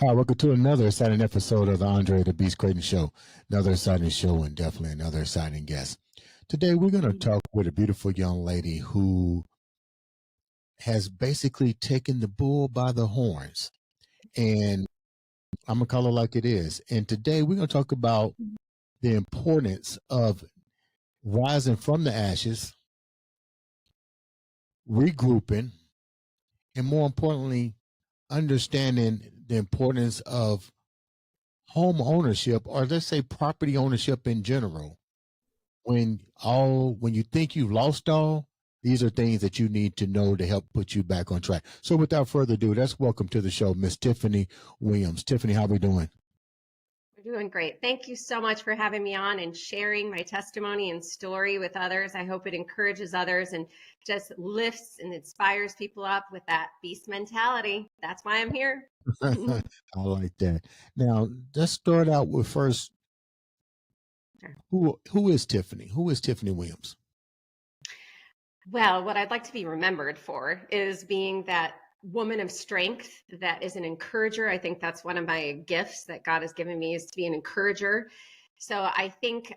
Hi, welcome to another exciting episode of the Andre The Beast Crayton Show. Another exciting show and definitely another exciting guest. Today, we're going to talk with a beautiful young lady who has basically taken the bull by the horns. And I'm going to call it like it is. And today, we're going to talk about the importance of rising from the ashes, regrouping, and more importantly, understanding the importance of home ownership, or let's say property ownership in general. When you think you've lost all, these are things that you need to know to help put you back on track. So without further ado, let's welcome to the show Miss Tiffany Williams. Tiffany, how are we doing? We're doing great. Thank you so much for having me on and sharing my testimony and story with others. I hope it encourages others and just lifts and inspires people up with that beast mentality. That's why I'm here. I like that. Now, let's start out with first, who is Tiffany? Who is Tiffany Williams? Well, what I'd like to be remembered for is being that woman of strength that is an encourager. I think that's one of my gifts that God has given me, is to be an encourager. So I think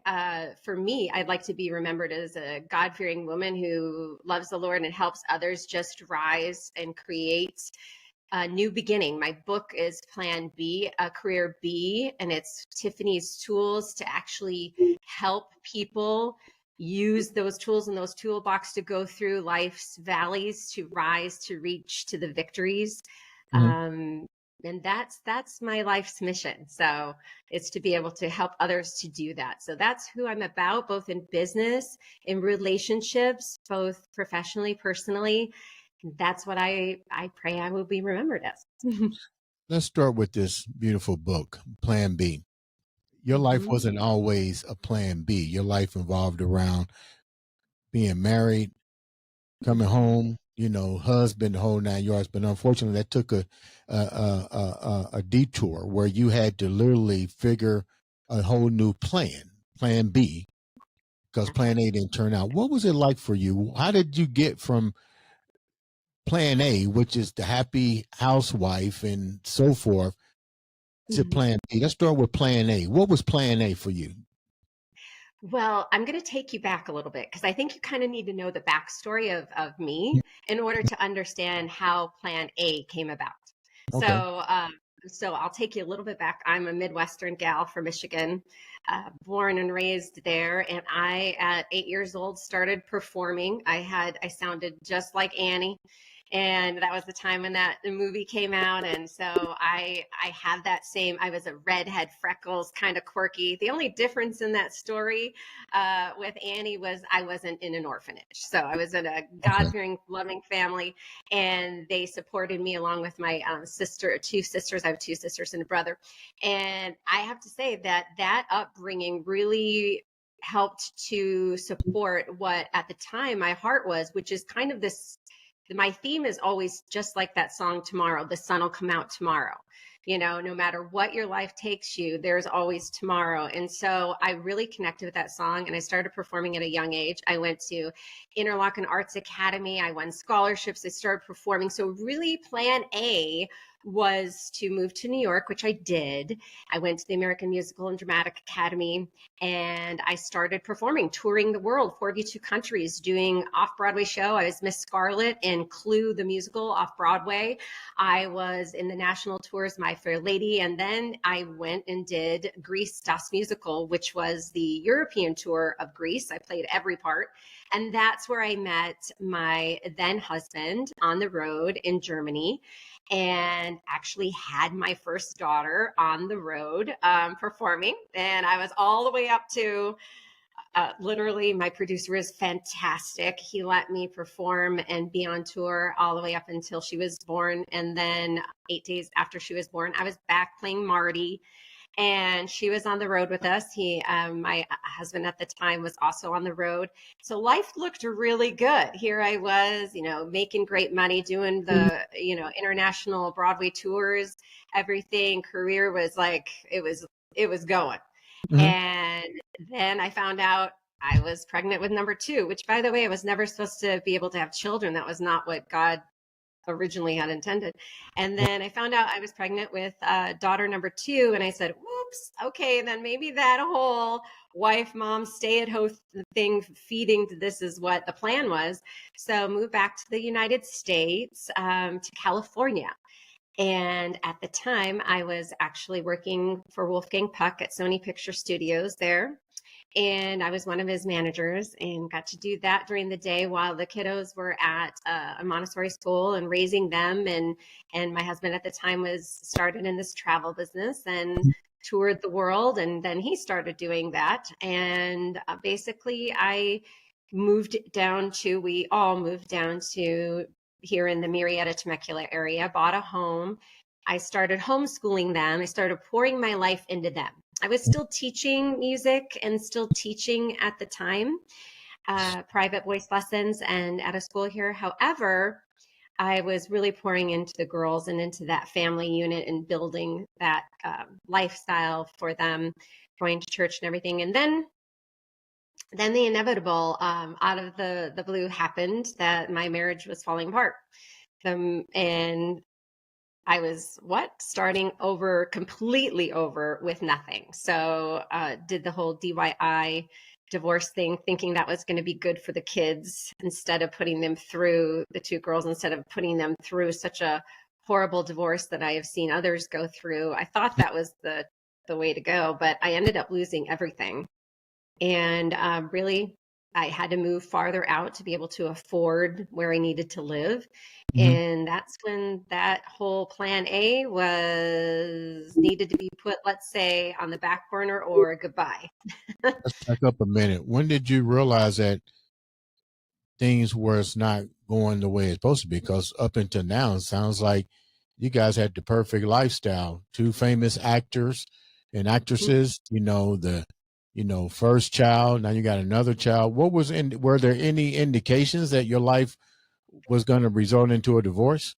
for me, I'd like to be remembered as a God-fearing woman who loves the Lord and helps others just rise and create a new beginning. My book is Plan B, a Career B, and it's Tiffany's tools to actually help people use those tools in those toolbox to go through life's valleys, to rise, to reach to the victories. And that's my life's mission. So it's to be able to help others to do that. So that's who I'm about, both in business, in relationships, both professionally, personally. That's what I pray I will be remembered as. Let's start with this beautiful book, Plan B. Your life wasn't always a plan B. Your life involved around being married, coming home, husband, the whole 9 yards. But unfortunately, that took a detour where you had to literally figure a whole new Plan B, because Plan A didn't turn out. What was it like for you? How did you get from Plan A, which is the happy housewife and so forth, to Plan B? Let's start with Plan A. What was Plan A for you? Well, I'm going to take you back a little bit because I think you kind of need to know the backstory of me in order to understand how Plan A came about. Okay. So I'll take you a little bit back. I'm a Midwestern gal from Michigan, born and raised there. And I, at 8 years old, started performing. I sounded just like Annie. And that was the time when that movie came out. And so I had that same, I was a redhead, freckles, kind of quirky. The only difference in that story with Annie was I wasn't in an orphanage. So I was in a God-fearing, loving family, and they supported me along with my two sisters. I have two sisters and a brother. And I have to say that upbringing really helped to support what at the time my heart was, which is kind of this. My theme is always just like that song, Tomorrow, the sun will come out tomorrow. No matter what your life takes you, there's always tomorrow. And so I really connected with that song, and I started performing at a young age. I went to Interlochen Arts Academy. I won scholarships. I started performing. So really Plan A was to move to New York, which I did. I went to the American Musical and Dramatic Academy, and I started performing, touring the world, 42 countries, doing off-Broadway show. I was Miss Scarlet in Clue, the musical, off-Broadway. I was in the national tours, My Fair Lady, and then I went and did Grease Das Musical, which was the European tour of Grease. I played every part. And that's where I met my then husband on the road in Germany, and actually had my first daughter on the road performing. And I was all the way up to literally, my producer is fantastic. He let me perform and be on tour all the way up until she was born. And then 8 days after she was born, I was back playing Marty. And she was on the road with us. My husband at the time was also on the road. So life looked really good. Here I was, making great money, doing the, international Broadway tours, everything. Career was like, it was going. And then I found out I was pregnant with number 2, which, by the way, I was never supposed to be able to have children. That was not what God originally had intended. And then I found out I was pregnant with daughter number 2, and I said, whoops, okay, then maybe that whole wife, mom, stay at home thing, feeding, this is what the plan was. So moved back to the United States, to California. And at the time, I was actually working for Wolfgang Puck at Sony Picture Studios there. And I was one of his managers and got to do that during the day while the kiddos were at a Montessori school and raising them. And my husband at the time was started in this travel business and toured the world. And then he started doing that. And basically, we all moved down to here in the Murrieta Temecula area, bought a home. I started homeschooling them. I started pouring my life into them. I was still teaching music and still teaching at the time, private voice lessons and at a school here. However, I was really pouring into the girls and into that family unit and building that lifestyle for them, going to church and everything. And then the inevitable out of the blue happened, that my marriage was falling apart. And I was starting over, completely over with nothing. So did the whole DIY divorce thing, thinking that was going to be good for the kids, instead of putting them through, the 2 girls, instead of putting them through such a horrible divorce that I have seen others go through. I thought that was the way to go, but I ended up losing everything. And really, I had to move farther out to be able to afford where I needed to live. And that's when that whole plan A needed to be put, let's say, on the back burner or goodbye. Let's back up a minute. When did you realize that things was not going the way it's supposed to be? Because up until now, it sounds like you guys had the perfect lifestyle. 2 famous actors and actresses, first child, now you got another child. Were there any indications that your life was going to result into a divorce?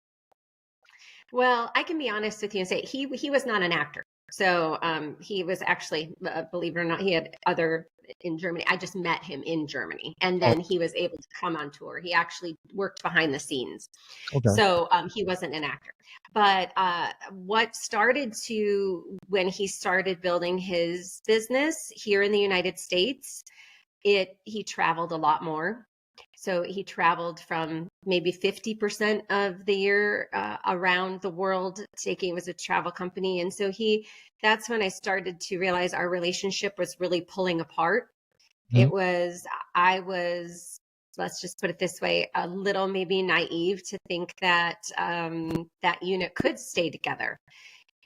Well, I can be honest with you and say he was not an actor. So he was actually, believe it or not, he had other in Germany. I just met him in Germany, and then he was able to come on tour. He actually worked behind the scenes. Okay. So he wasn't an actor. But when he started building his business here in the United States, he traveled a lot more. So he traveled from maybe 50% of the year around the world, it was a travel company. And so that's when I started to realize our relationship was really pulling apart. I was, let's just put it this way, a little maybe naive to think that that unit could stay together.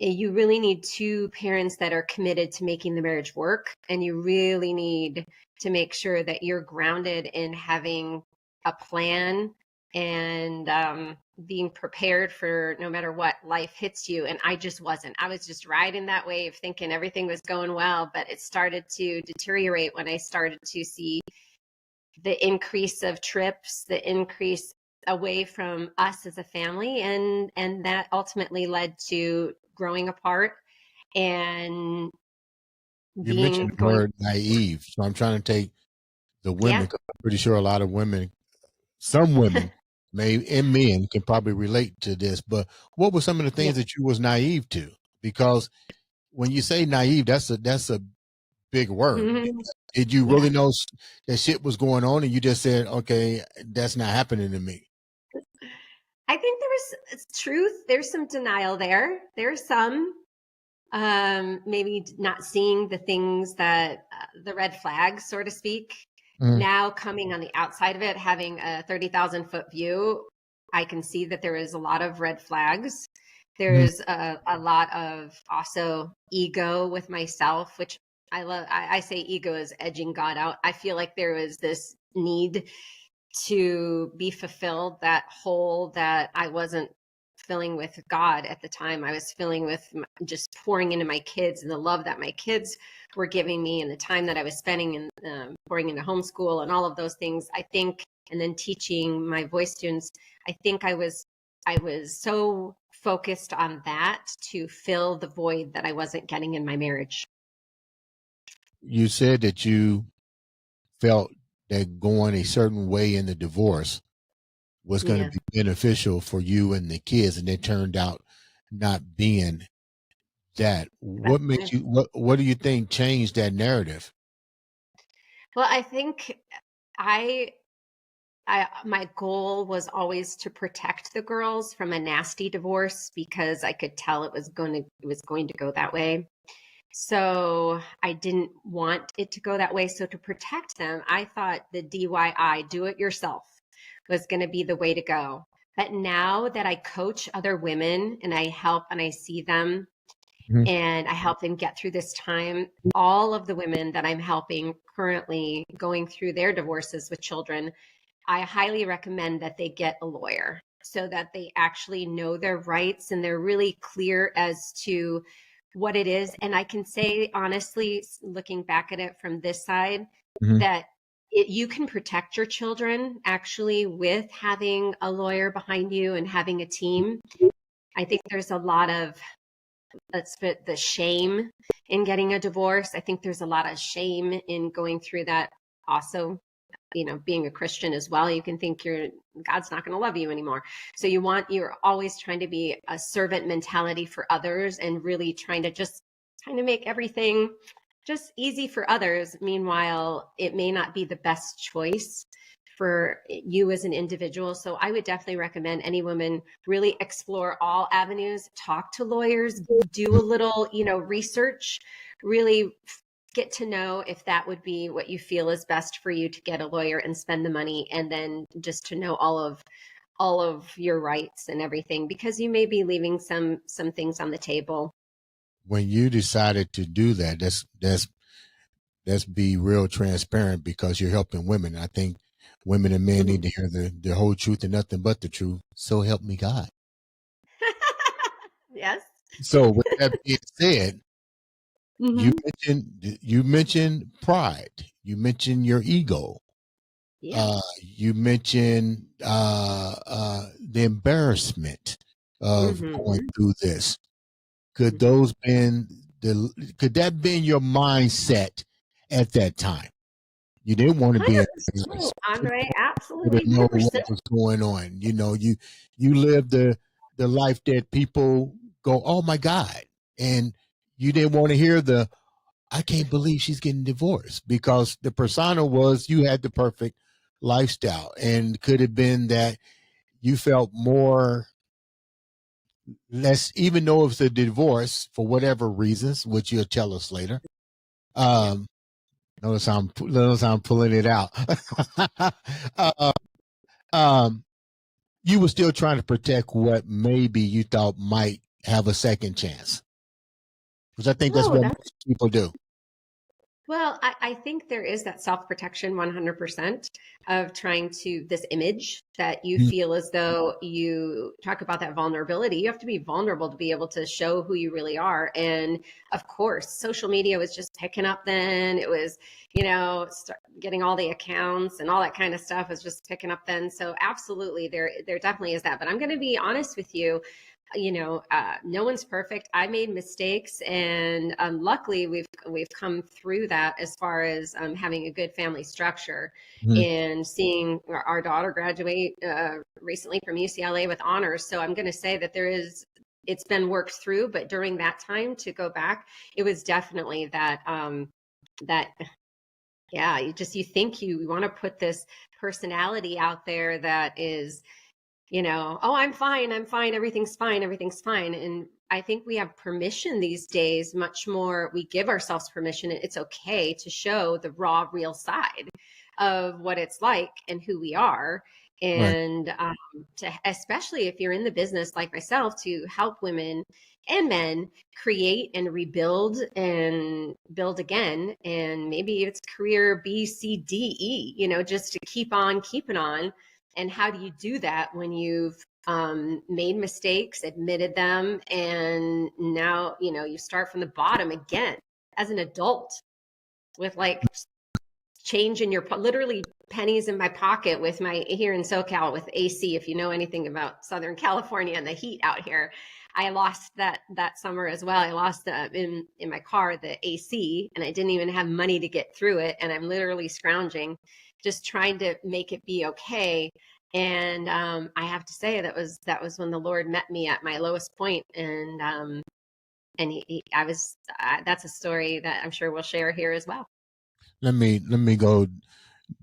You really need 2 parents that are committed to making the marriage work. And you really need to make sure that you're grounded in having a plan and being prepared for no matter what life hits you. And I just wasn't. I was just riding that wave thinking everything was going well, but it started to deteriorate when I started to see the increase of trips, the increase away from us as a family. And that ultimately led to growing apart and You mentioned the word naive, so I'm trying to take the women, because I'm pretty sure a lot of women, some women, and men can probably relate to this. But what were some of the things that you was naive to? Because when you say naive, that's a big word. Did you really know that shit was going on, and you just said, "Okay, that's not happening to me"? I think there was truth. There's some denial there. There's some maybe not seeing the things that the red flags, so to speak. Now coming on the outside of it, having a 30,000-foot view, I can see that there is a lot of red flags. There's a lot of also ego with myself, which I love. I say ego is edging God out. I feel like there was this need to be fulfilled, that hole that I wasn't filling with God at the time. I was filling with just pouring into my kids and the love that my kids were giving me and the time that I was spending and pouring into homeschool and all of those things. I think, and then teaching my voice students, I think I was so focused on that to fill the void that I wasn't getting in my marriage. You said that you felt that going a certain way in the divorce was going to Yeah. be beneficial for you and the kids, and it turned out not being that. That's What kind made of, you? What do you think changed that narrative? well, I think I my goal was always to protect the girls from a nasty divorce because I could tell it was going to go that way. So I didn't want it to go that way. So to protect them, I thought the DIY, do it yourself, was going to be the way to go. But now that I coach other women and I help and I see them Mhm. and I help them get through this time, all of the women that I'm helping currently going through their divorces with children, I highly recommend that they get a lawyer so that they actually know their rights and they're really clear as to what it is. And I can say honestly, looking back at it from this side, Mhm. that you can protect your children actually with having a lawyer behind you and having a team. I think there's a lot of, let's put the shame in getting a divorce. I think there's a lot of shame in going through that also, being a Christian as well. You can think God's not going to love you anymore. So you're always trying to be a servant mentality for others and really trying to make everything just easy for others. Meanwhile, it may not be the best choice for you as an individual. So I would definitely recommend any woman really explore all avenues, talk to lawyers, do a little, research, really get to know if that would be what you feel is best for you to get a lawyer and spend the money, and then just to know all of your rights and everything, because you may be leaving some things on the table. When you decided to do that, let's be real transparent because you're helping women. I think women and men need Mhm. to hear the whole truth and nothing but the truth. So help me God. Yes. So with that being said, Hmm. you mentioned pride. You mentioned your ego. Yeah. You mentioned the embarrassment of going Hmm. through this. Could Hmm. those been could that been your mindset at that time? You didn't want to be embarrassed. 100%, Andre, To absolutely, know what 100%. was going on. You lived the life that people go, oh my God, and you didn't want to hear the I can't believe she's getting divorced because the persona was you had the perfect lifestyle, and could have been that you felt more less, even though it was a divorce for whatever reasons, which you'll tell us later. Yep. Um, notice I'm pulling it out. uh, um, you were still trying to protect what maybe you thought might have a second chance, which I think that's No, what that's most people do. Well, I think there is that self protection 100% of trying to, this image that you Mhm. feel as though you talk about that vulnerability. You have to be vulnerable to be able to show who you really are. And of course, social media was just picking up then. It was, getting all the accounts and all that kind of stuff was just picking up then. So absolutely, there definitely is that. But I'm going to be honest with you. No one's perfect. I made mistakes, and luckily we've come through that as far as having a good family structure Mhm. and seeing our daughter graduate recently from UCLA with honors. So I'm going to say that it's been worked through, but during that time to go back, it was definitely that yeah, you think you want to put this personality out there that is, oh, I'm fine, everything's fine. And I think we have permission these days, much more. We give ourselves permission. It's okay to show the raw, real side of what it's like and who we are. Right. And especially if you're in the business like myself, to help women and men create and rebuild and build again. And maybe it's career B, C, D, E, just to keep on keeping on. And how do you do that when you've made mistakes, admitted them, and now you start from the bottom again as an adult with like change in your literally pennies in my pocket with my here in SoCal with AC. If you know anything about Southern California and the heat out here, I lost that summer as well. I lost in my car the AC, and I didn't even have money to get through it. And I'm literally scrounging, just trying to make it be okay. And I have to say that was when the Lord met me at my lowest point, and that's a story that I'm sure we'll share here as well. Let me go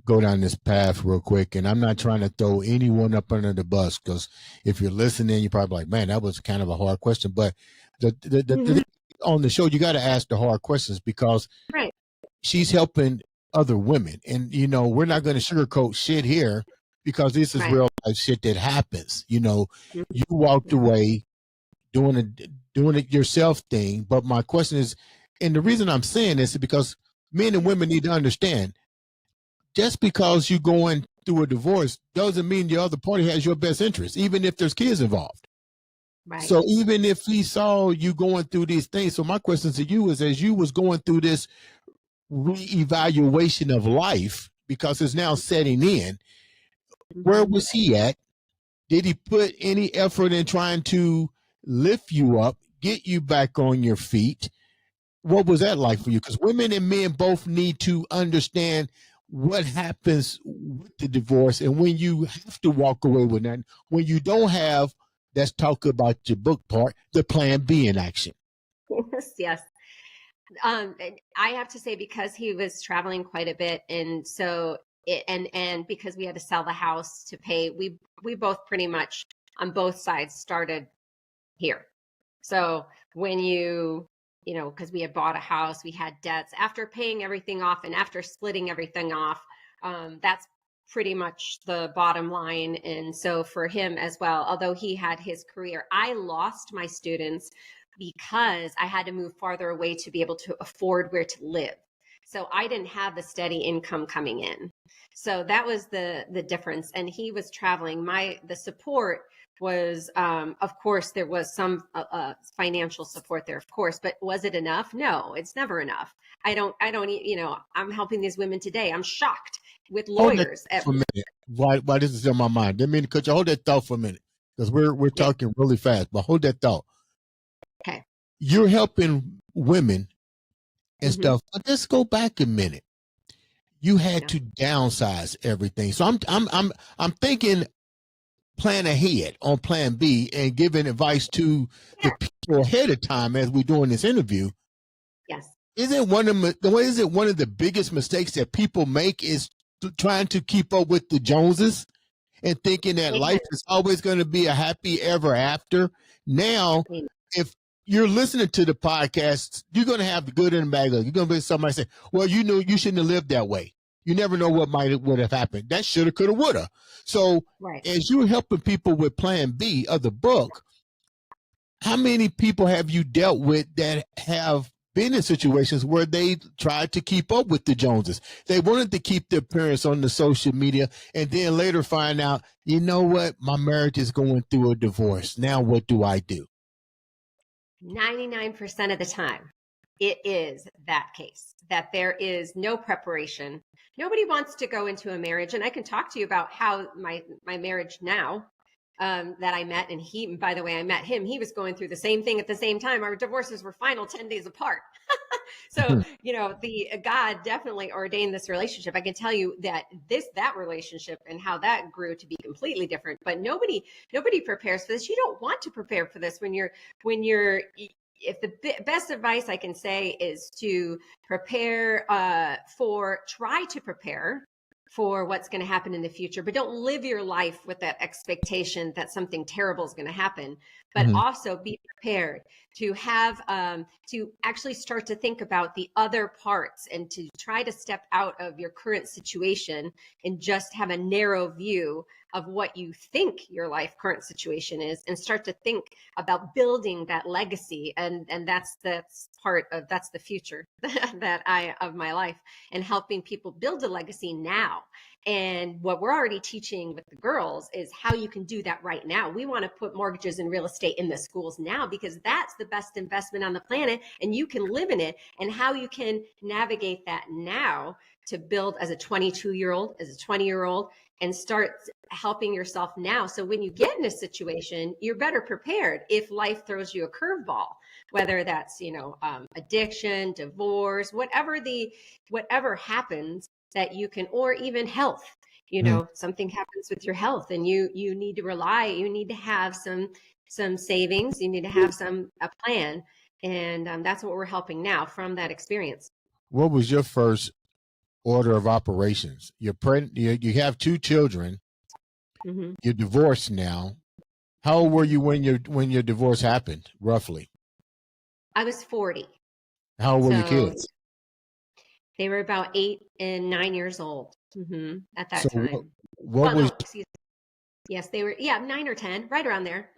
down this path real quick, and I'm not trying to throw anyone up under the bus, because if you're listening, you're probably like, man, that was kind of a hard question. But the on the show, you got to ask the hard questions, because Right. she's helping other women, and we're not going to sugarcoat shit here, because this is Right. real life shit that happens. You Mhm. walked away doing it yourself thing. But my question is, and the reason I'm saying this is because men and women need to understand, just because you're going through a divorce doesn't mean the other party has your best interest, even if there's kids involved. Right. So even if he saw you going through these things, so my question to you is, as you was going through this reevaluation of life, because it's now setting in, where was he at? Did he put any effort in trying to lift you up, get you back on your feet? What was that like for you? Because women and men both need to understand what happens with the divorce, and when you have to walk away with that, when you don't have, let's talk about your book part, the plan B in action. Yes, yes. And I have to say, because he was traveling quite a bit, and so and because we had to sell the house to pay, we both pretty much on both sides started here. So when because we had bought a house, we had debts. After paying everything off and after splitting everything off, that's pretty much the bottom line. And so for him as well, although he had his career, I lost my students because I had to move farther away to be able to afford where to live. So I didn't have the steady income coming in. So that was the difference. And he was traveling. The support was, of course, there was some financial support there, of course, but was it enough? No, it's never enough. I don't, I'm helping these women today. I'm shocked with lawyers. Hold that for a minute. Why this is in my mind? Didn't mean to cut you. Hold that thought for a minute, because we're talking really fast, but hold that thought. Okay. You're helping women and stuff, but let's go back a minute. You had to downsize everything. So I'm thinking, plan ahead on plan B and giving advice to the people ahead of time as we're doing this interview. Yes. Isn't one of the biggest mistakes that people make is trying to keep up with the Joneses and thinking that life is always going to be a happy ever after? Now, if you're listening to the podcast, you're going to have the good and the bad. You're going to be somebody say, well, you shouldn't have lived that way. You never know what would have happened. That shoulda, coulda, woulda. So as you're helping people with plan B of the book, how many people have you dealt with that have been in situations where they tried to keep up with the Joneses? They wanted to keep their appearance on the social media, and then later find out, you know what, my marriage is going through a divorce. Now what do I do? 99% of the time, it is that case, that there is no preparation. Nobody wants to go into a marriage. And I can talk to you about how my marriage now, that I met, and by the way, I met him. He was going through the same thing at the same time. Our divorces were final 10 days apart. So, God definitely ordained this relationship. I can tell you that that relationship and how that grew to be completely different, but nobody prepares for this. You don't want to prepare for this if the best advice I can say is to try to prepare for what's going to happen in the future, but don't live your life with that expectation that something terrible is going to happen, but also be prepared to have, to actually start to think about the other parts and to try to step out of your current situation and just have a narrow view of what you think your current situation is, and start to think about building that legacy. And that's the future of my life, and helping people build a legacy now. And what we're already teaching with the girls is how you can do that right now. We want to put mortgages and real estate in the schools now, because that's the best investment on the planet, and you can live in it, and how you can navigate that now to build as a 22-year-old, as a 20-year-old, and start helping yourself now. So when you get in a situation, you're better prepared if life throws you a curveball, whether that's, addiction, divorce, whatever happens, that you can, or even health. something happens with your health and you need to have some savings, you need to have a plan. And that's what we're helping now from that experience. What was your first order of operations? You're pregnant, you have 2 children, Mm-hmm. you're divorced now. How old were you when your divorce happened, roughly? I was 40. How old were your kids? They were about 8 and 9 years old at that time. What was? No, yes, they were. Yeah, 9 or 10, right around there.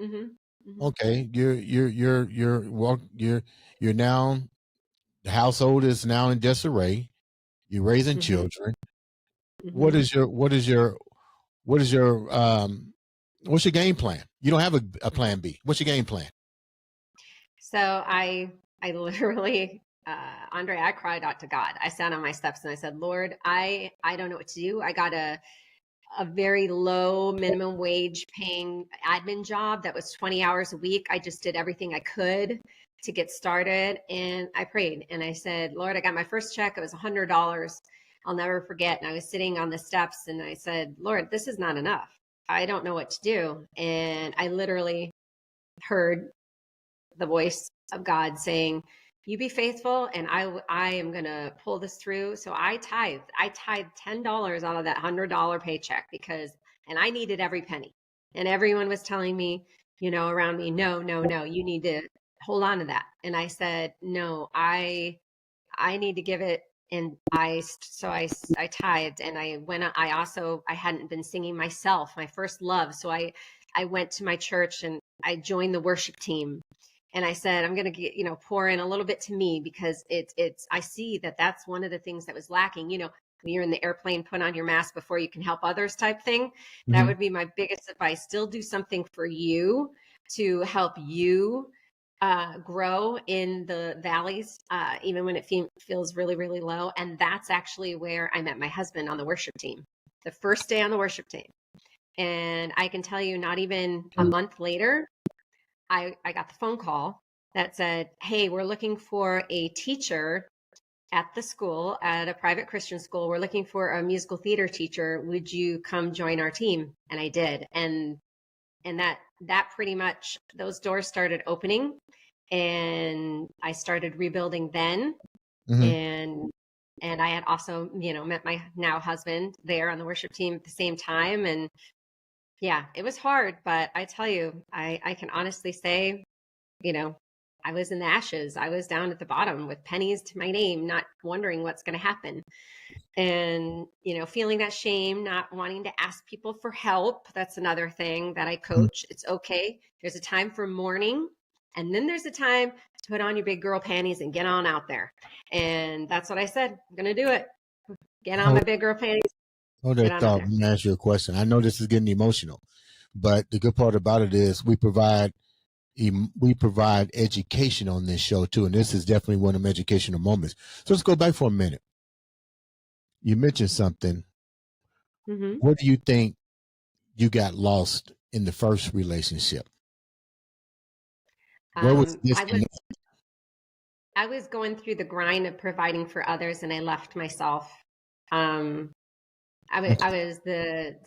Okay, you're now, the household is now in disarray. You're raising children. What is your what's your game plan? You don't have a plan B. What's your game plan? So I literally, Andre, I cried out to God. I sat on my steps and I said, Lord, I don't know what to do. I got a very low minimum wage paying admin job that was 20 hours a week. I just did everything I could to get started. And I prayed and I said, Lord, I got my first check. It was $100. I'll never forget. And I was sitting on the steps and I said, Lord, this is not enough. I don't know what to do. And I literally heard the voice of God saying, you be faithful and I am going to pull this through. So I tithed $10 out of that $100 paycheck and I needed every penny. And everyone was telling me, around me, no, you need to hold on to that. And I said, no, I need to give it. And I tithed and I hadn't been singing myself, my first love. So I went to my church and I joined the worship team. And I said, I'm going to pour in a little bit to me because I see that's one of the things that was lacking. When you're in the airplane, put on your mask before you can help others type thing. That would be my biggest advice. Still do something for you to help you grow in the valleys, even when it feels really, really low. And that's actually where I met my husband on the worship team, the first day on the worship team. And I can tell you, not even a month later, I got the phone call that said, hey, we're looking for a teacher at the school, at a private Christian school. We're looking for a musical theater teacher. Would you come join our team? And I did. And that pretty much, those doors started opening and I started rebuilding then. And I had also, met my now husband there on the worship team at the same time. And yeah, it was hard, but I tell you, I can honestly say, I was in the ashes. I was down at the bottom with pennies to my name, not wondering what's going to happen. And, feeling that shame, not wanting to ask people for help. That's another thing that I coach. It's okay. There's a time for mourning. And then there's a time to put on your big girl panties and get on out there. And that's what I said. I'm going to do it. Get on my big girl panties. Hold that thought. Let me ask you a question. I know this is getting emotional, but the good part about it is we provide education on this show too, and this is definitely one of them educational moments. So let's go back for a minute. You mentioned something. What do you think you got lost in the first relationship? Where was this? I was going through the grind of providing for others, and I left myself. I was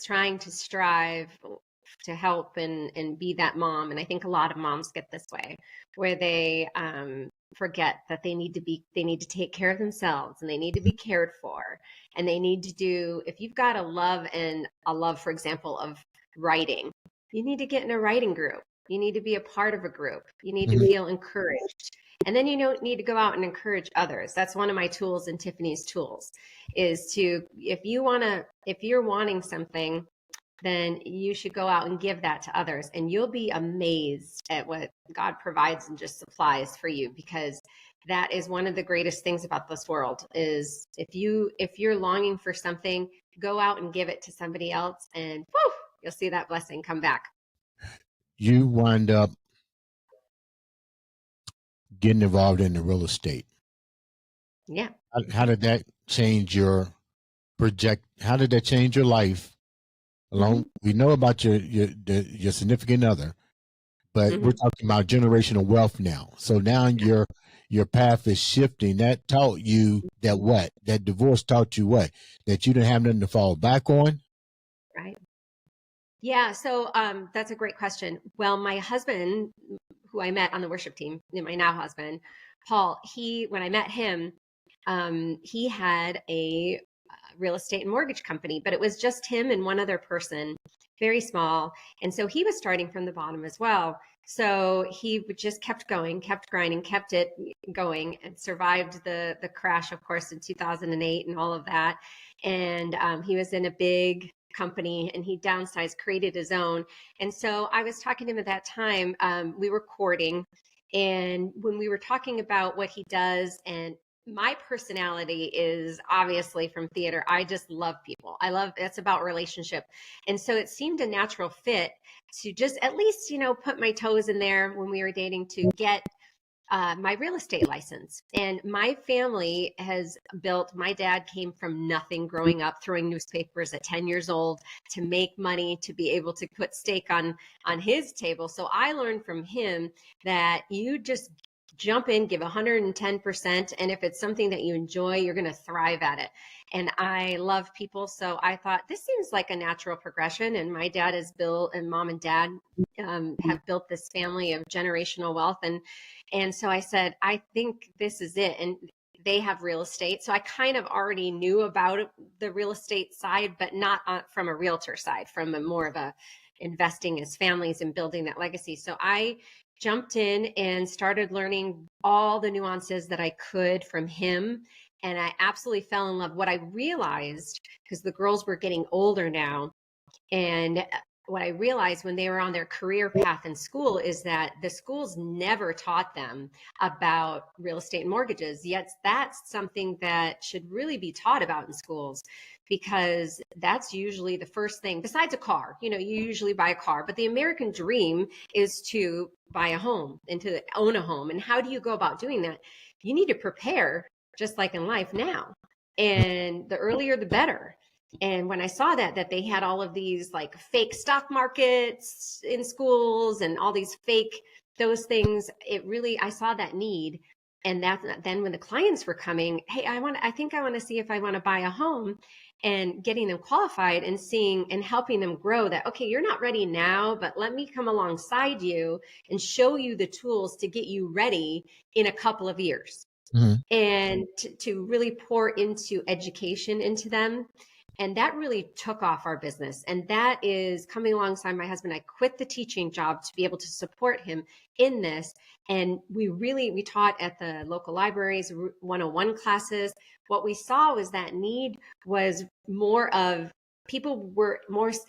trying to strive to help and be that mom. And I think a lot of moms get this way, where they forget that they need to take care of themselves and they need to be cared for. And they need to do, if you've got a love, for example, of writing, you need to get in a writing group. You need to be a part of a group. You need to feel encouraged. And then you don't need to go out and encourage others. That's one of my tools and Tiffany's tools is to, if you're wanting something, then you should go out and give that to others. And you'll be amazed at what God provides and just supplies for you, because that is one of the greatest things about this world is if you're longing for something, go out and give it to somebody else and whew, you'll see that blessing come back. You wind up getting involved in the real estate. Yeah. How did that change your how did that change your life? We know about your significant other, but we're talking about generational wealth now. So now your path is shifting. That taught you that what? That divorce taught you what? That you didn't have nothing to fall back on? Right. Yeah. So that's a great question. Well, my husband, who I met on the worship team, my now husband, Paul, when I met him, he had a real estate and mortgage company, but it was just him and one other person, very small. And so he was starting from the bottom as well. So he just kept going, kept grinding, kept it going, and survived the crash, of course, in 2008 and all of that. And he was in a big company and he downsized, created his own. And so I was talking to him at that time. We were courting. And when we were talking about what he does, and my personality is obviously from theater. I just love people. It's about relationship. And so it seemed a natural fit to just at least, put my toes in there when we were dating to get my real estate license. And my family my dad came from nothing growing up, throwing newspapers at 10 years old to make money, to be able to put steak on his table. So I learned from him that you just jump in, give 110%. And if it's something that you enjoy, you're going to thrive at it. And I love people. So I thought this seems like a natural progression. And my dad has built, and mom and dad have built this family of generational wealth. And so I said, I think this is it. And they have real estate. So I kind of already knew about the real estate side, but not from a realtor side, from more of a investing as families and building that legacy. So I jumped in and started learning all the nuances that I could from him. And I absolutely fell in love. What I realized, because the girls were getting older now, and what I realized when they were on their career path in school is that the schools never taught them about real estate and mortgages. Yet that's something that should really be taught about in schools, because that's usually the first thing besides a car. You usually buy a car, but the American dream is to buy a home and to own a home. And how do you go about doing that? You need to prepare, just like in life now. And the earlier, the better. And when I saw that they had all of these like fake stock markets in schools and all these those things, I saw that need. And then when the clients were coming, hey, I think I want to see if I want to buy a home, and getting them qualified and seeing and helping them grow that, okay, you're not ready now, but let me come alongside you and show you the tools to get you ready in a couple of years. Mm-hmm. And to really pour into education into them. And that really took off our business. And that is coming alongside my husband. I quit the teaching job to be able to support him in this. And we taught at the local libraries, 101 classes. What we saw was that need was more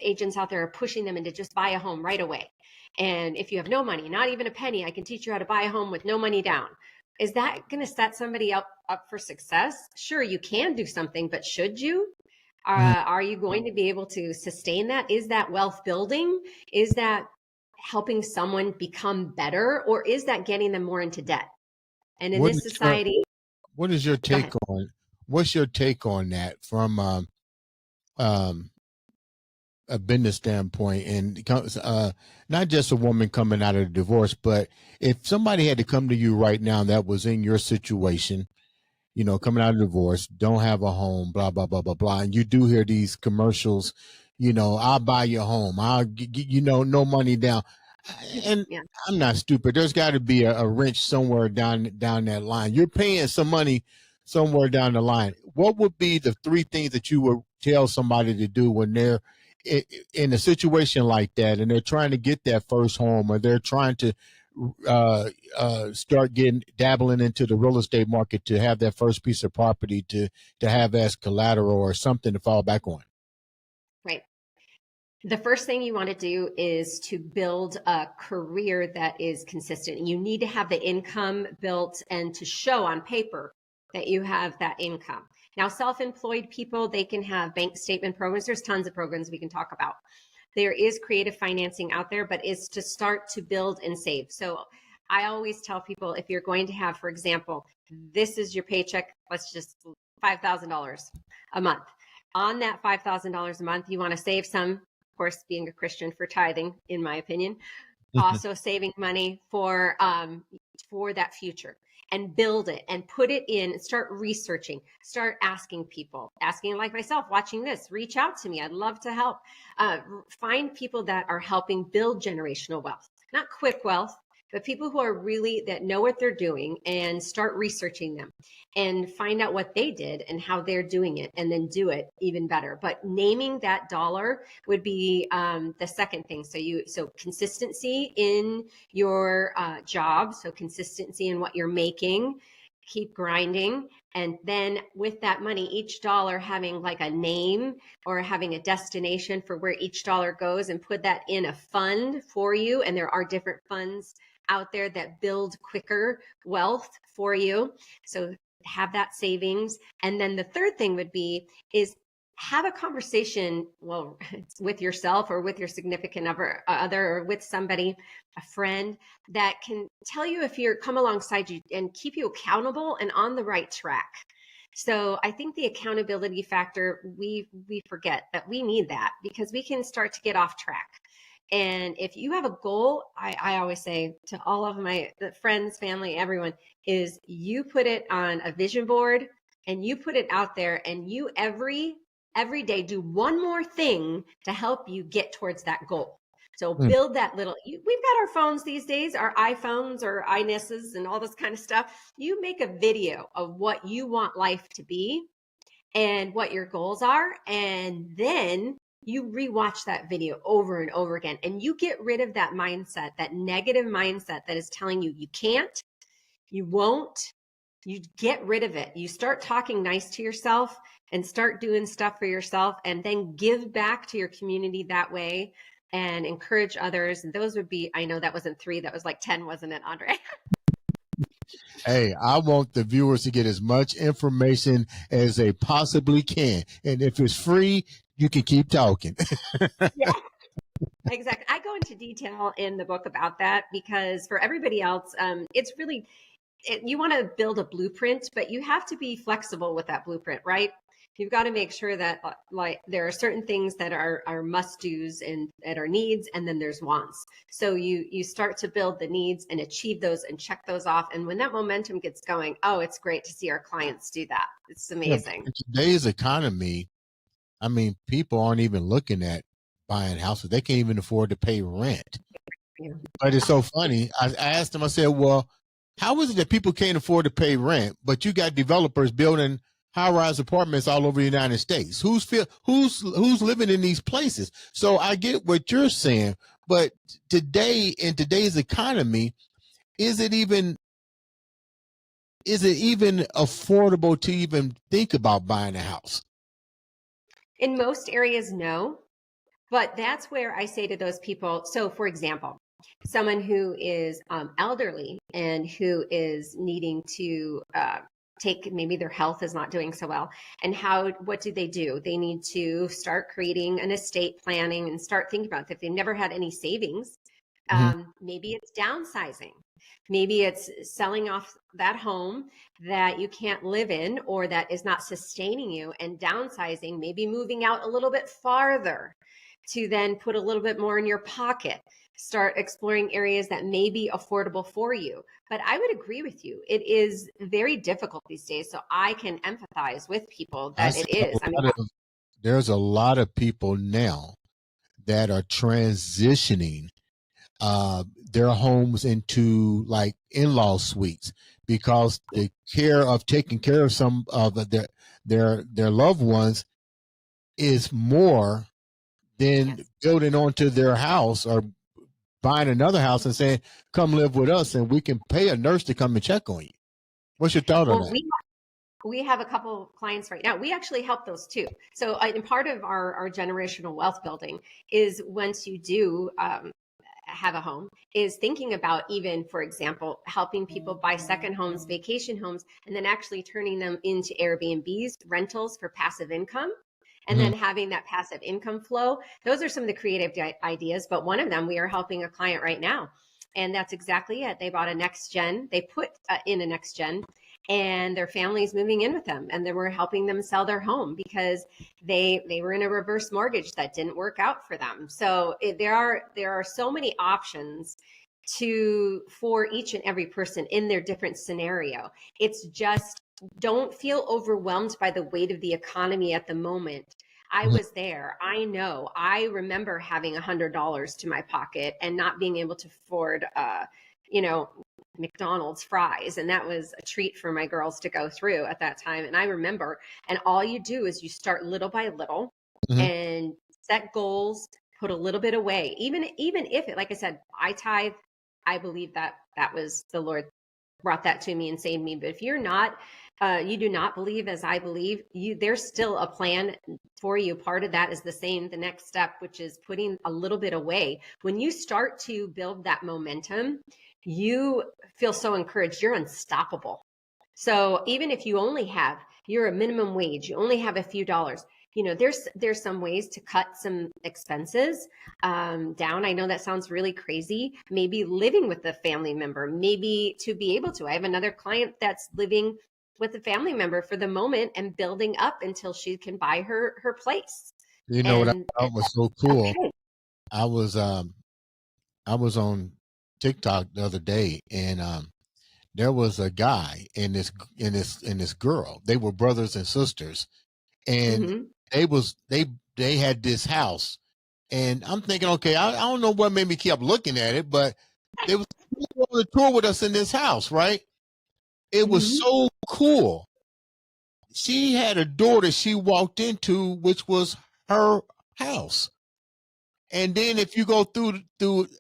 agents out there are pushing them into just buy a home right away. And if you have no money, not even a penny, I can teach you how to buy a home with no money down. Is that going to set somebody up for success? Sure, you can do something, but should you? Are you going to be able to sustain that? Is that wealth building? Is that helping someone become better? Or is that getting them more into debt? And in this society, what's your take on that from a business standpoint? And not just a woman coming out of a divorce, but if somebody had to come to you right now that was in your situation, coming out of divorce, don't have a home, blah, blah, blah, blah, blah. And you do hear these commercials, I'll buy your home. I'll, no money down. And yeah. I'm not stupid. There's got to be a wrench somewhere down that line. You're paying some money somewhere down the line. What would be the three things that you would tell somebody to do when they're in a situation like that and they're trying to get that first home, or they're trying to start dabbling into the real estate market to have that first piece of property to have as collateral or something to fall back on? Right. The first thing you want to do is to build a career that is consistent. You need to have the income built and to show on paper that you have that income. Now, self-employed people, they can have bank statement programs. There's tons of programs we can talk about. There is creative financing out there, but it's to start to build and save. So I always tell people, if you're going to have, for example, this is your paycheck, let's just $5,000 a month. On that $5,000 a month, you want to save some, of course, being a Christian, for tithing, in my opinion, also saving money for that future. and build it and put it in and start researching, start asking people, asking like myself, watching this, reach out to me. I'd love to help. Find people that are helping build generational wealth, not quick wealth, but people who are really that know what they're doing, and start researching them and find out what they did and how they're doing it, and then do it even better. But naming that dollar would be the second thing. So consistency in your job, so consistency in what you're making, keep grinding. And then with that money, each dollar having like a name or having a destination for where each dollar goes, and put that in a fund for you. And there are different funds out there that build quicker wealth for you. So have that savings. And then the third thing would be is have a conversation, well, with yourself or with your significant other or with somebody, a friend, that can tell you if you're come alongside you and keep you accountable and on the right track. So I think the accountability factor, we forget that we need that, because we can start to get off track. And if you have a goal, I always say to all of my friends, family, everyone, is you put it on a vision board and you put it out there, and you every day do one more thing to help you get towards that goal. So build that little, we've got our phones these days, our iPhones or iNesses and all this kind of stuff. You make a video of what you want life to be and what your goals are. And then you rewatch that video over and over again, and you get rid of that mindset, that negative mindset that is telling you you can't, you won't. You get rid of it. You start talking nice to yourself and start doing stuff for yourself, and then give back to your community that way and encourage others. And those would be, I know that wasn't 3, that was like 10, wasn't it, Andre? Hey, I want the viewers to get as much information as they possibly can. And if it's free, you can keep talking. Yeah, exactly. I go into detail in the book about that, because for everybody else, it's really, you want to build a blueprint, but you have to be flexible with that blueprint, right? You've got to make sure that like there are certain things that are must-dos and that are needs, and then there's wants. So you start to build the needs and achieve those and check those off. And when that momentum gets going, oh, it's great to see our clients do that. It's amazing. In today's economy, I mean, people aren't even looking at buying houses. They can't even afford to pay rent. Yeah. But it's so funny. I asked them, I said, well, how is it that people can't afford to pay rent, but you got developers building high-rise apartments all over the United States? Who's living in these places? So I get what you're saying, but today, in today's economy, is it even affordable to even think about buying a house? In most areas, no. But that's where I say to those people, so for example, someone who is elderly and who is needing to take, maybe their health is not doing so well, and what do? They need to start creating an estate planning and start thinking about it. If they've never had any savings, maybe it's downsizing. Maybe it's selling off that home that you can't live in or that is not sustaining you, and downsizing, maybe moving out a little bit farther to then put a little bit more in your pocket. Start exploring areas that may be affordable for you. But I would agree with you. It is very difficult these days. So I can empathize with people that it is. I mean, there's a lot of people now that are transitioning their homes into like in-law suites, because the care of taking care of some of their loved ones is more than building onto their house or buying another house and saying, come live with us and we can pay a nurse to come and check on you. What's your thought on that? We have a couple of clients right now. We actually help those too. So and part of our generational wealth building is, once you do have a home, is thinking about, even, for example, helping people buy second homes, vacation homes, and then actually turning them into Airbnbs, rentals for passive income. And then having that passive income flow. Those are some of the creative ideas, but one of them, we are helping a client right now. And that's exactly it. They bought a next gen, they put in a next gen, and their family's moving in with them. And then we're helping them sell their home because they were in a reverse mortgage that didn't work out for them. So there are so many options for each and every person in their different scenario. It's just, don't feel overwhelmed by the weight of the economy at the moment. I was there. I know. I remember having $100 to my pocket and not being able to afford, you know, McDonald's fries. And that was a treat for my girls to go through at that time. And I remember, and all you do is you start little by little Mhm. and set goals, put a little bit away. Even if it, like I said, I tithe, I believe that that was the Lord brought that to me and saved me. But if you're not, you do not believe as I believe, there's still a plan for you. Part of that is the next step, which is putting a little bit away. When you start to build that momentum, you feel so encouraged. You're unstoppable. So even if you're a minimum wage, you only have a few dollars, there's some ways to cut some expenses down. I know that sounds really crazy. Maybe living with a family member, maybe to be able to. I have another client that's living with a family member for the moment and building up until she can buy her place. You know what I And thought was so cool? okay. I was I was on TikTok the other day, and there was a guy and this girl. They were brothers and sisters, and Hmm. they had this house, and I'm thinking, okay, I don't know what made me keep looking at it, but they was on the tour with us in this house, right? It was Hmm. so cool. She had a door that she walked into, which was her house. And then if you go through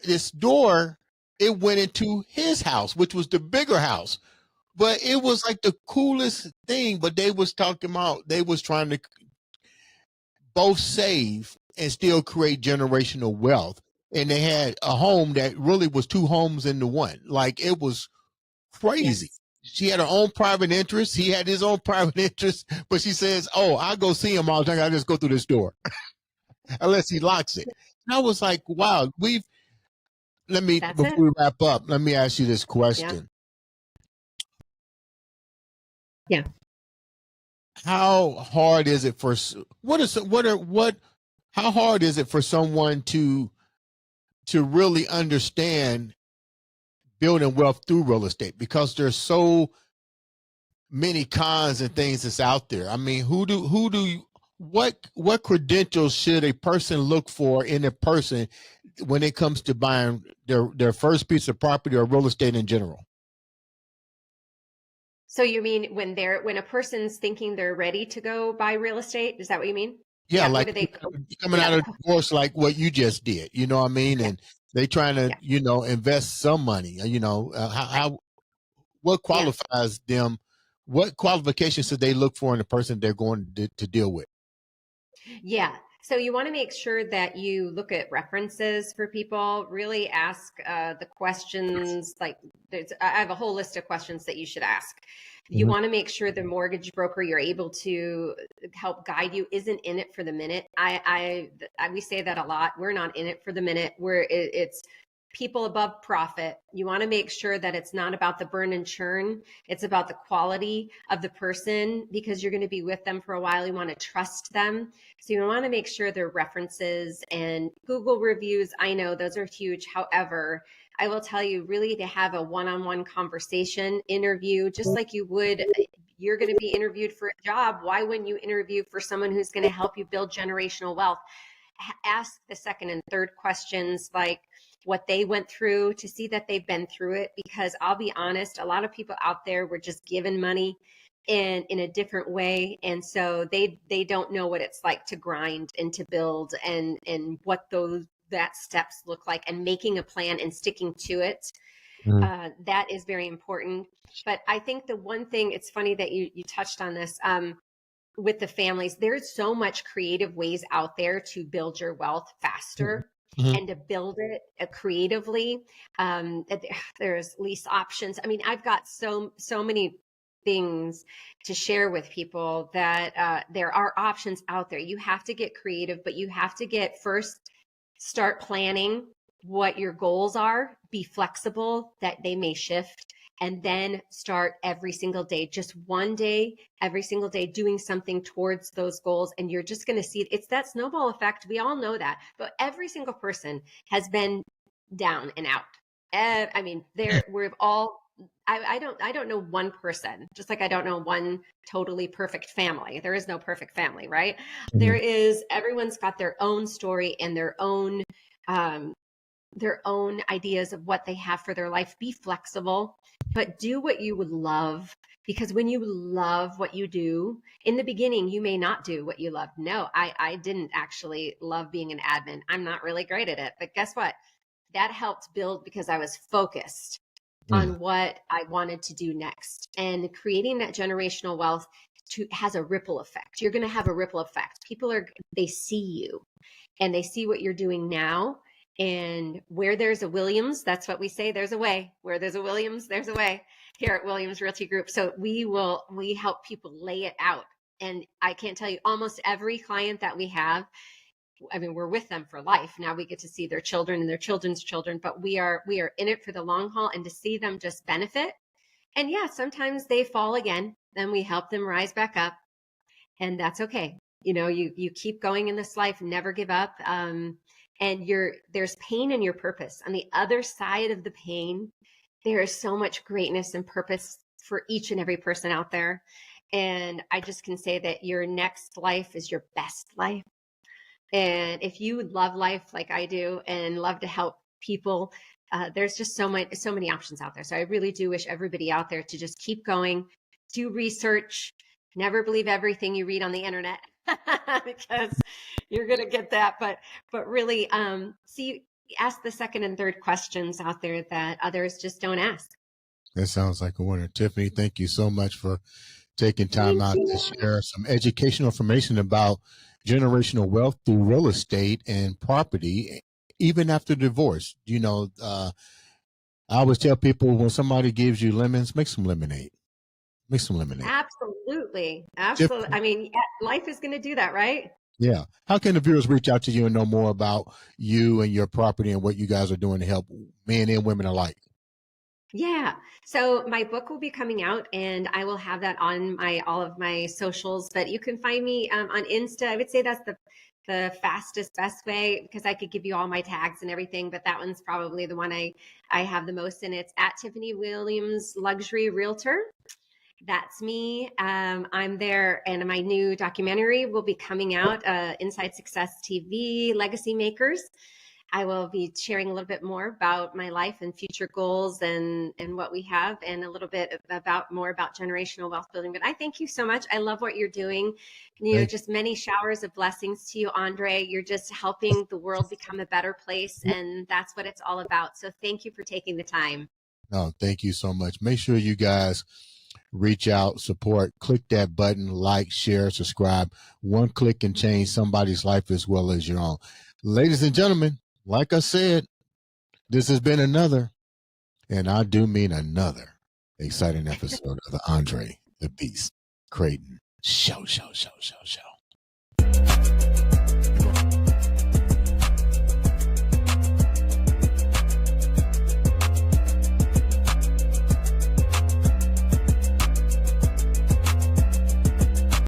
this door, it went into his house, which was the bigger house. But it was like the coolest thing. But they was talking about they was trying to both save and still create generational wealth. And they had a home that really was two homes into one. Like it was crazy. Yes. She had her own private interest. He had his own private interest. But she says, "Oh, I go see him all the time. I just go through this door unless he locks it." And I was like, "Wow, we've." Let me That's before it. we wrap up. Let me ask you this Yeah. question: Yeah. How hard is it for what is what are what? How hard is it for someone to really understand building wealth through real estate? Because there's so many cons and things that's out there. I mean, who do you, what credentials should a person look for in a person when it comes to buying their first piece of property or real estate in general? So you mean when a person's thinking they're ready to go buy real estate? Is that what you mean? Yeah, Yeah. What like do they? coming Yeah. out of divorce, like what you just did. You know what I mean? Yeah. And they trying to Yeah. invest some money. Right. How what Yeah. qualifies them? What qualifications should they look for in the person they're going to deal with? Yeah. So you want to make sure that you look at references for people, really ask the questions. Like I have a whole list of questions that you should ask. You Mhm. want to make sure the mortgage broker you're able to help guide you isn't in it for the minute. We say that a lot. We're not in it for the minute. It's people above profit. You want to make sure that it's not about the burn and churn. It's about the quality of the person because you're going to be with them for a while. You want to trust them. So you want to make sure their references and Google reviews. I know those are huge. However, I will tell you really to have a one-on-one conversation interview, just like you would, you're going to be interviewed for a job. Why wouldn't you interview for someone who's going to help you build generational wealth? Ask the second and third questions, like what they went through to see that they've been through it. Because I'll be honest, a lot of people out there were just given money in a different way, and so they don't know what it's like to grind and to build and what that steps look like, and making a plan and sticking to it. Mhm. That is very important. But I think the one thing, it's funny that you touched on this, with the families, there's so much creative ways out there to build your wealth faster Mhm. and to build it creatively. There's lease options. I mean, I've got so many things to share with people that there are options out there. You have to get creative, but you have to start planning what your goals are, be flexible that they may shift, and then start every single day, just one day, every single day, doing something towards those goals. And you're just going to see it's that snowball effect. We all know that, but every single person has been down and out. I mean, we've all. I don't know one person, just like I don't know one totally perfect family. There is no perfect family, right? Mhm. Everyone's got their own story and um, their own ideas of what they have for their life. Be flexible, but do what you would love. Because when you love what you do, in the beginning, you may not do what you love. No, I didn't actually love being an admin. I'm not really great at it. But guess what? That helped build because I was focused Mm. on what I wanted to do next. And creating that generational wealth has a ripple effect. You're going to have a ripple effect. They see you and they see what you're doing now. And where there's a Williams, that's what we say, there's a way. Where there's a Williams, there's a way here at Williams Realty Group. So we help people lay it out. And I can't tell you, almost every client that we have, I mean, we're with them for life. Now we get to see their children and their children's children, but we are in it for the long haul, and to see them just benefit. And yeah, sometimes they fall again, then we help them rise back up, and that's okay. You keep going in this life, never give up. And there's pain in your purpose. On the other side of the pain, there is so much greatness and purpose for each and every person out there. And I just can say that your next life is your best life. And if you love life like I do and love to help people, there's just so many options out there. So I really do wish everybody out there to just keep going, do research, never believe everything you read on the internet because you're going to get that. But really, ask the second and third questions out there that others just don't ask. That sounds like a winner. Tiffany, thank you so much for taking time Thank out to you. share some educational information about generational wealth through real estate and property, even after divorce. I always tell people, when somebody gives you lemons, make some lemonade. Make some lemonade. Absolutely. Tiff, Absolutely. I mean, life is going to do that, right? yeah. How can the viewers reach out to you and know more about you and your property and what you guys are doing to help men and women alike? Yeah. So my book will be coming out, and I will have that on all of my socials. But you can find me on Insta. I would say that's the fastest, best way, because I could give you all my tags and everything. But that one's probably the one I have the most in. It's at Tiffany Williams Luxury Realtor. That's me. I'm there, and my new documentary will be coming out, Inside Success TV, Legacy Makers. I will be sharing a little bit more about my life and future goals and what we have, and a little bit more about generational wealth building. But I thank you so much. I love what you're doing. Thank Just many showers of blessings to you, Andre. You're just helping the world become a better place, and that's what it's all about. So thank you for taking the time. No, thank you so much. Make sure you guys reach out, support, click that button, like, share, subscribe. One click can change somebody's life as well as your own. Ladies and gentlemen, like I said, this has been another, and I do mean another, exciting episode of the Andre the Beast Crayton Show.